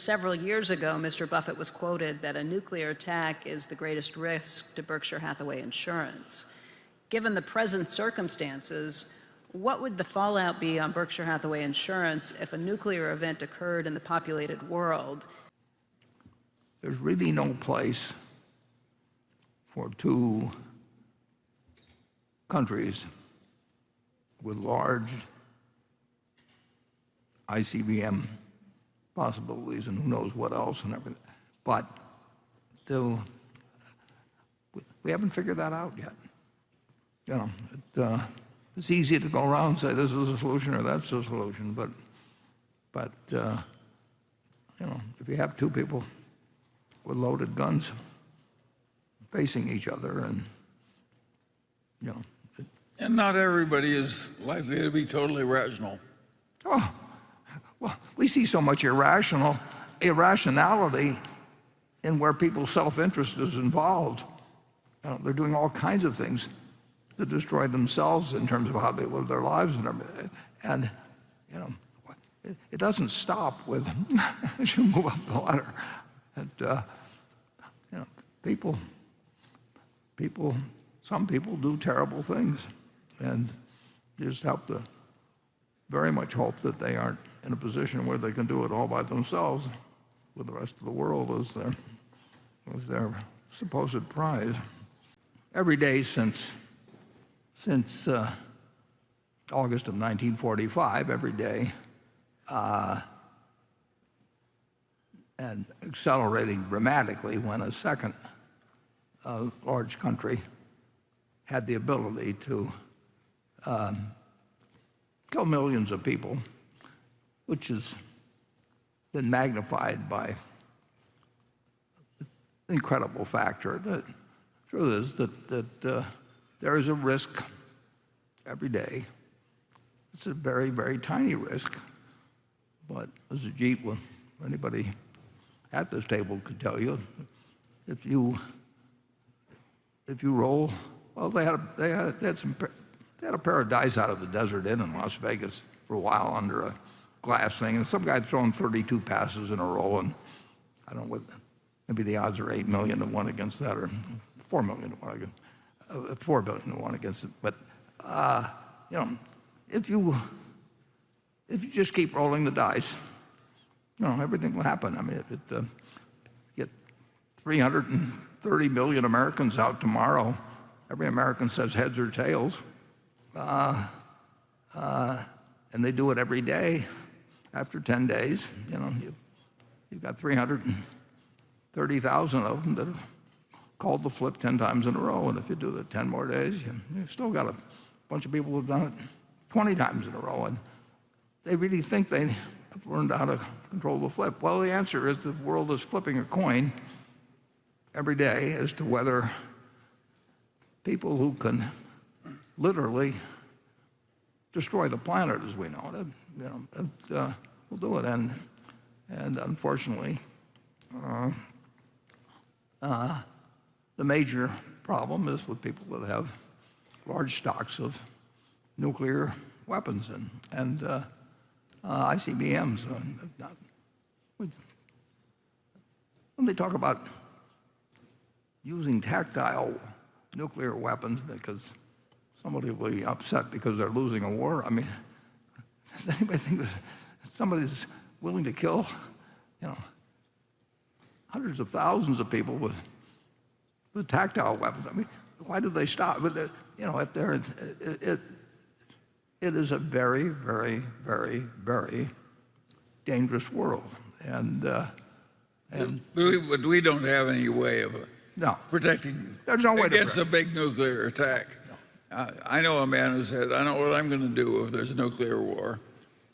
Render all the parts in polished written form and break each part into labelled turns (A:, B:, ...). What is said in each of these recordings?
A: just several years ago, Mr. Buffett was quoted that a nuclear attack is the greatest risk to Berkshire Hathaway Insurance. Given the present circumstances, what would the fallout be on Berkshire Hathaway Insurance if a nuclear event occurred in the populated world?
B: There's really no place for two countries with large ICBM possibilities and who knows what else and everything. But we haven't figured that out yet. It's easy to go around and say this is a solution or that's a solution, but if you have two people with loaded guns facing each other, and
C: and not everybody is likely to be totally rational.
B: oh, well, we see so much irrationality in where people's self-interest is involved. They're doing all kinds of things to destroy themselves in terms of how they live their lives and everything. And it doesn't stop with as you move up the ladder. And some people do terrible things, and you just have to very much hope that they aren't in a position where they can do it all by themselves with the rest of the world as their supposed prize. Every day since August of 1945, every day, and accelerating dramatically when a second large country had the ability to kill millions of people, which has been magnified by an incredible factor. The truth is that there is a risk every day. It's a very, very tiny risk, but as anybody at this table could tell you, if you roll, well, they had a pair of dice out of the Desert Inn in Las Vegas for a while under a glass thing, and some guy throwing 32 passes in a row, and I don't know what, maybe the odds are 8 million to 1 against that, or 4 million to 1 against, 4 billion to 1 against it. But if you just keep rolling the dice, everything will happen. I mean, get 330 million Americans out tomorrow. Every American says heads or tails, and they do it every day. After 10 days, you've got 330,000 of them that have called the flip 10 times in a row, and if you do it 10 more days, you've still got a bunch of people who've done it 20 times in a row, and they really think they have learned how to control the flip. Well, the answer is the world is flipping a coin every day as to whether people who can literally destroy the planet as we know it, will do it. And unfortunately, the major problem is with people that have large stocks of nuclear weapons and ICBMs. When they talk about using tactile nuclear weapons because somebody will be upset because they're losing a war, I mean, does anybody think that somebody's willing to kill, hundreds of thousands of people with tactile weapons? I mean, why do they stop? But if they're, it is a very, very, very, very dangerous world, but
C: we don't have any way of protecting
B: There's no way
C: against a big nuclear attack. No. I know a man who said, I know what I'm going to do if there's a nuclear war.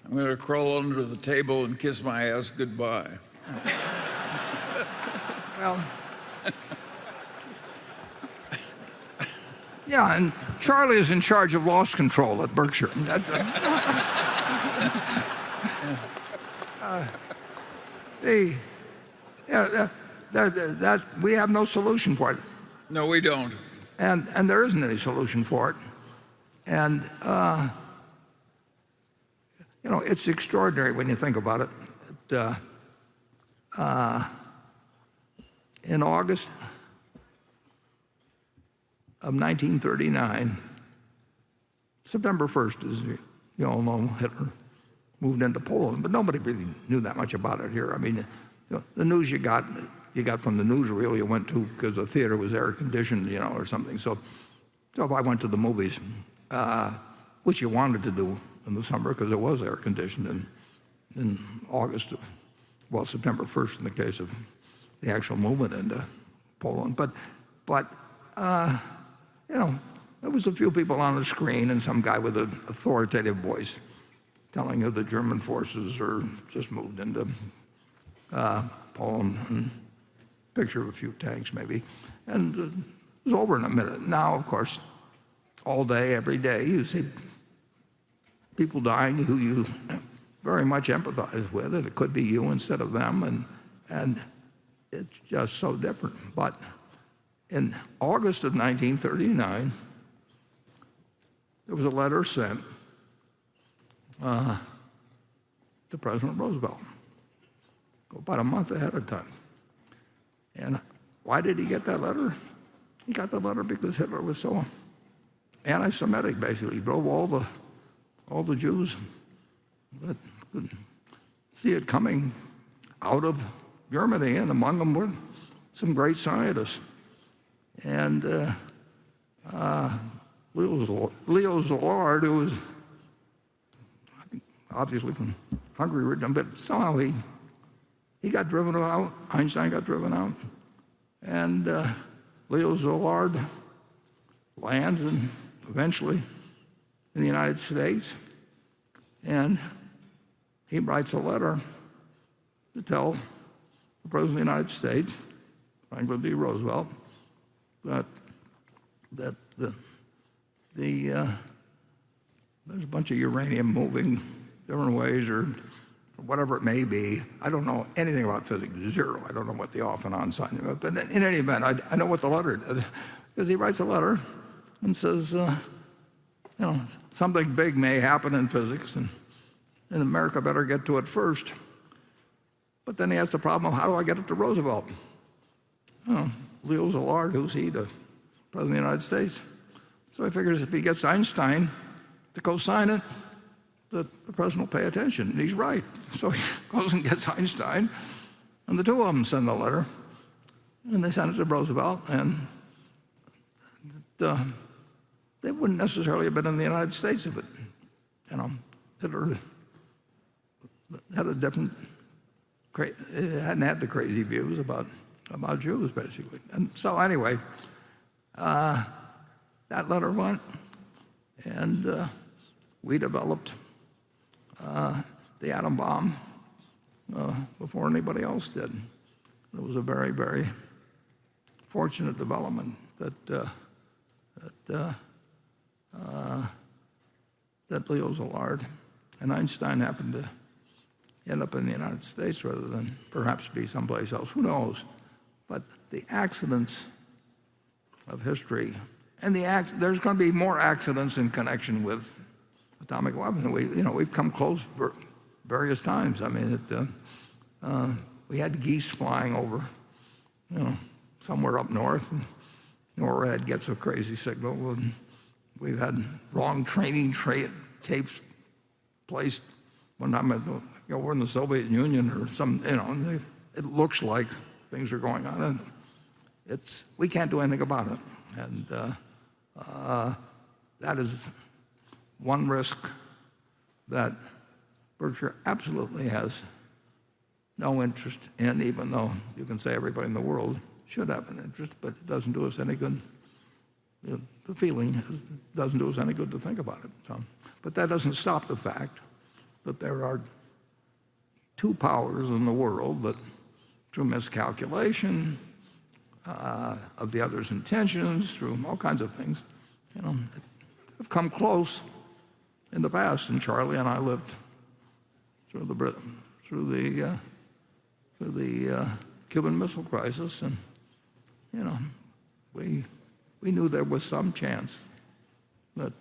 C: I'm going to crawl under the table and kiss my ass goodbye.
B: Well, yeah, and Charlie is in charge of loss control at Berkshire. We have no solution for it.
C: No, we don't.
B: And there isn't any solution for it. And it's extraordinary when you think about it. In August of 1939, September 1st, as you all know, Hitler moved into Poland, but nobody really knew that much about it here. I mean, the news you got from the newsreel you went to because the theater was air conditioned, or something. So if I went to the movies, which you wanted to do in the summer because it was air conditioned in August, September 1st in the case of the actual movement into Poland. But there was a few people on the screen and some guy with an authoritative voice telling you the German forces are just moved into Poland, and picture of a few tanks maybe. And it was over in a minute. Now, of course, all day, every day, you see people dying who you very much empathize with, and it could be you instead of them, and it's just so different. But in August of 1939, there was a letter sent to President Roosevelt about a month ahead of time. And why did he get that letter? He got the letter because Hitler was so anti-Semitic, basically. He drove all the Jews that could see it coming out of Germany, and among them were some great scientists. And Leo Szilard, who was, I think, obviously from Hungary, but somehow he got driven out. Einstein got driven out. And Leo Szilard lands eventually in the United States. And he writes a letter to tell the President of the United States, Franklin D. Roosevelt, that there's a bunch of uranium moving different ways or whatever it may be. I don't know anything about physics, zero. I don't know what the off and on sign is. But in any event, I know what the letter did, because he writes a letter and says, something big may happen in physics, and America better get to it first. But then he has the problem of, how do I get it to Roosevelt? Leo Szilard, who's he, the President of the United States? So he figures if he gets Einstein to co-sign it, the President will pay attention. And he's right. So he goes and gets Einstein, and the two of them send the letter, and they send it to Roosevelt, and they wouldn't necessarily have been in the United States if Hitler had a different, hadn't had the crazy views about Jews, basically. And so anyway, that letter went, and we developed the atom bomb before anybody else did. It was a very, very fortunate development that Leo Szilard and Einstein happened to end up in the United States rather than perhaps be someplace else. Who knows? But the accidents of history, and there's going to be more accidents in connection with atomic weapons. We've come close various times. I mean, we had geese flying over, somewhere up north, and NORAD gets a crazy signal. And we've had wrong training tapes placed one time we're in the Soviet Union or some, it looks like things are going on, and we can't do anything about it. And that is one risk that Berkshire absolutely has no interest in, even though you can say everybody in the world should have an interest, but it doesn't do us any good. The feeling doesn't do us any good to think about it. But that doesn't stop the fact that there are two powers in the world that, through miscalculation of the other's intentions, through all kinds of things, have come close in the past. And Charlie and I lived through the Cuban Missile Crisis, and we knew there was some chance that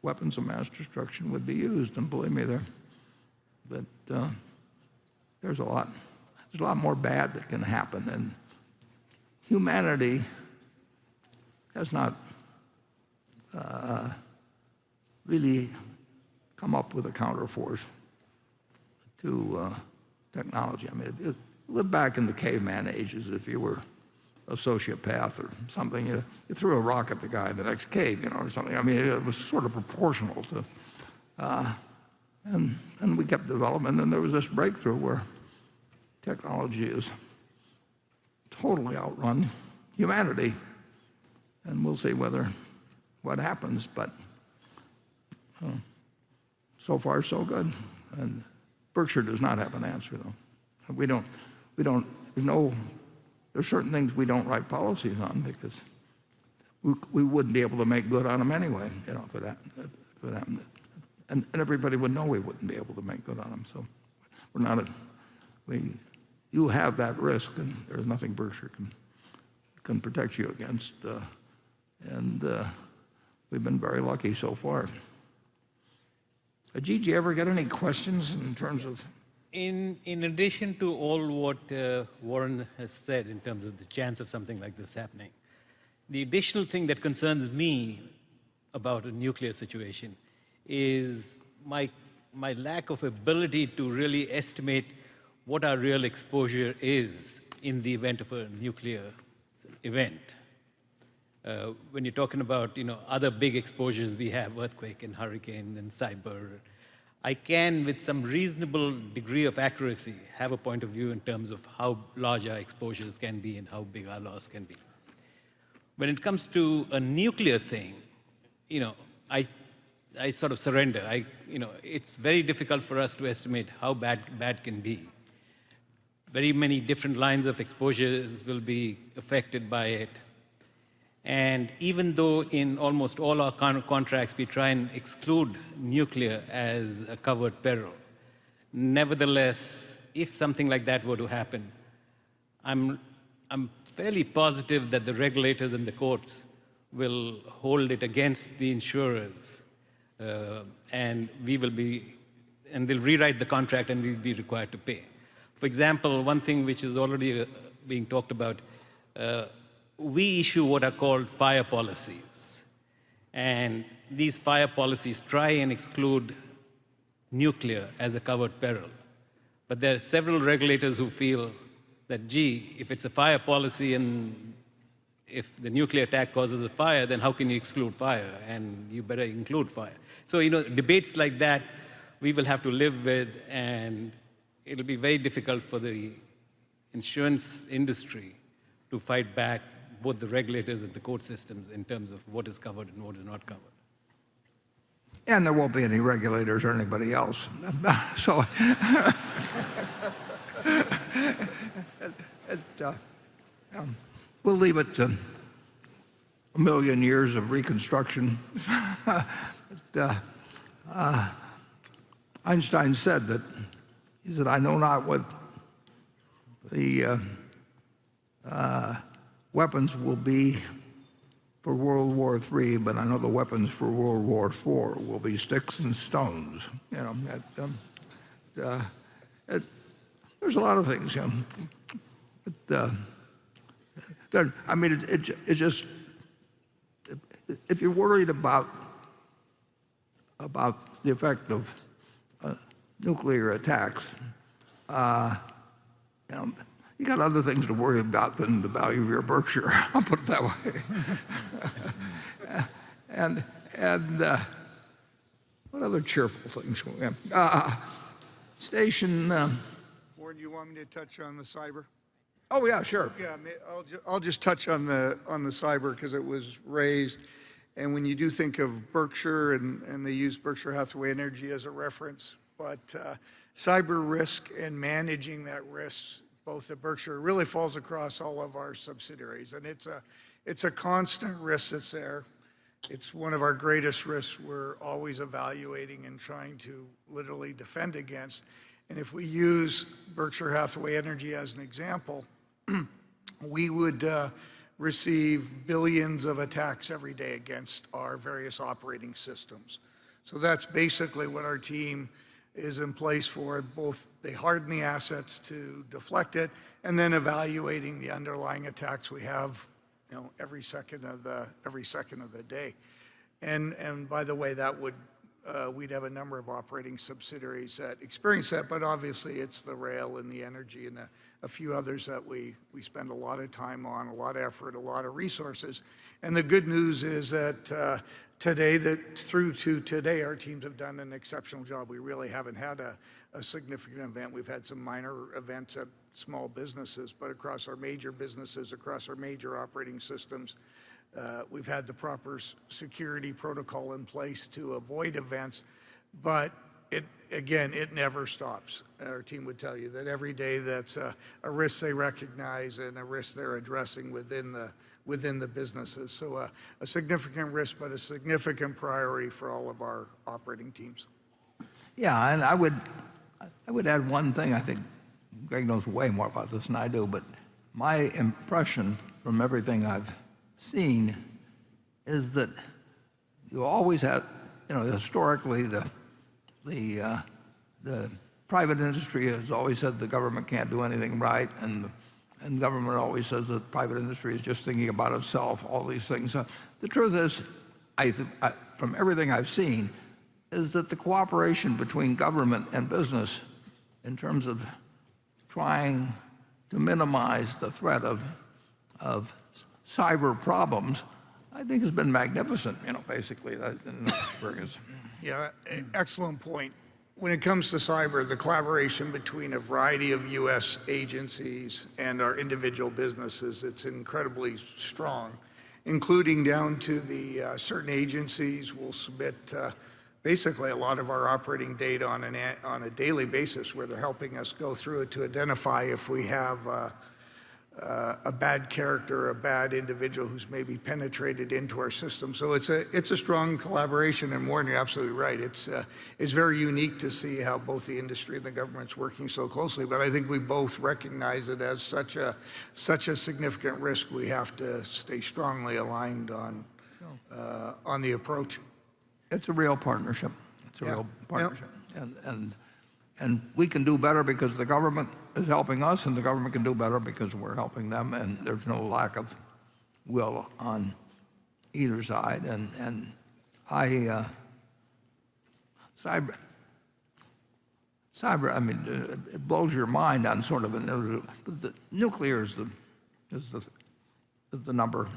B: weapons of mass destruction would be used, and believe me, there's a lot more bad that can happen, and humanity has not really come up with a counterforce to technology. I mean, if you live back in the caveman ages, if you were a sociopath or something, you threw a rock at the guy in the next cave, or something. I mean, it was sort of proportional to, and we kept developing, and there was this breakthrough where technology has totally outrun humanity, and we'll see what happens, but so far so good. And Berkshire does not have an answer, though. There's certain things we don't write policies on because we wouldn't be able to make good on them anyway, if it happened. And everybody would know we wouldn't be able to make good on them. So you have that risk, and there's nothing Berkshire can protect you against. And we've been very lucky so far. Did you ever get any questions in terms of?
D: In addition to all what Warren has said in terms of the chance of something like this happening, the additional thing that concerns me about a nuclear situation is my lack of ability to really estimate what our real exposure is in the event of a nuclear event. When you're talking about other big exposures we have, earthquake and hurricane and cyber, I can, with some reasonable degree of accuracy, have a point of view in terms of how large our exposures can be and how big our loss can be. When it comes to a nuclear thing, I sort of surrender. It's very difficult for us to estimate how bad can be. Very many different lines of exposures will be affected by it. And even though in almost all our contracts we try and exclude nuclear as a covered peril, nevertheless, if something like that were to happen, I'm fairly positive that the regulators and the courts will hold it against the insurers, and they'll rewrite the contract and we'll be required to pay. For example, one thing which is already being talked about, we issue what are called fire policies. And these fire policies try and exclude nuclear as a covered peril. But there are several regulators who feel that, gee, if it's a fire policy and if the nuclear attack causes a fire, then how can you exclude fire? And you better include fire. So, debates like that we will have to live with, and it'll be very difficult for the insurance industry to fight back both the regulators and the court systems in terms of what is covered and what is not covered.
B: And there won't be any regulators or anybody else. So we'll leave it to a million years of reconstruction. Einstein said that, he said, I know not what the weapons will be for World War III, but I know the weapons for World War IV will be sticks and stones. There's a lot of things. I mean, it just, if you're worried about the effect of nuclear attacks, you got other things to worry about than the value of your Berkshire. I'll put it that way. and what other cheerful things? Station.
E: Warren, you want me to touch on the cyber?
B: Oh yeah, sure.
E: Yeah, I'll just touch on the cyber because it was raised, and when you do think of Berkshire and they use Berkshire Hathaway Energy as a reference, but cyber risk and managing that risk, both at Berkshire, really falls across all of our subsidiaries, and it's a constant risk that's there. It's one of our greatest risks we're always evaluating and trying to literally defend against. And if we use Berkshire Hathaway Energy as an example, we would receive billions of attacks every day against our various operating systems. So that's basically what our team is in place for both they harden the assets to deflect it, and then evaluating the underlying attacks we have, every second of the day. And by the way, that would we'd have a number of operating subsidiaries that experience that, but obviously it's the rail and the energy and a few others that we spend a lot of time on, a lot of effort, a lot of resources. And the good news is that through to today, our teams have done an exceptional job. We really haven't had a significant event. We've had some minor events at small businesses, but across our major businesses, across our major operating systems, we've had the proper security protocol in place to avoid events, but it never stops. Our team would tell you that every day that's a risk they recognize and a risk they're addressing within the businesses. So a significant risk, but a significant priority for all of our operating teams.
B: Yeah, and I would add one thing. I think Greg knows way more about this than I do, but my impression from everything I've seen is that you always have, historically the private industry has always said the government can't do anything right, and government always says that the private industry is just thinking about itself, all these things. The truth is, from everything I've seen, is that the cooperation between government and business in terms of trying to minimize the threat of cyber problems, I think has been magnificent, basically.
E: Yeah, excellent point. When it comes to cyber, the collaboration between a variety of U.S. agencies and our individual businesses, it's incredibly strong, including down to the certain agencies will submit basically a lot of our operating data on a daily basis, where they're helping us go through it to identify if we have a bad character, a bad individual who's maybe penetrated into our system. So it's a strong collaboration, and Warren, you're absolutely right. It's very unique to see how both the industry and the government's working so closely. But I think we both recognize it as such a significant risk. We have to stay strongly aligned on the approach.
B: It's a real partnership. It's a
E: Yeah.
B: real partnership, and we can do better because the government is helping us, and the government can do better because we're helping them, and there's no lack of will on either side. And cyber, I mean, it blows your mind on sort of the nuclear is the number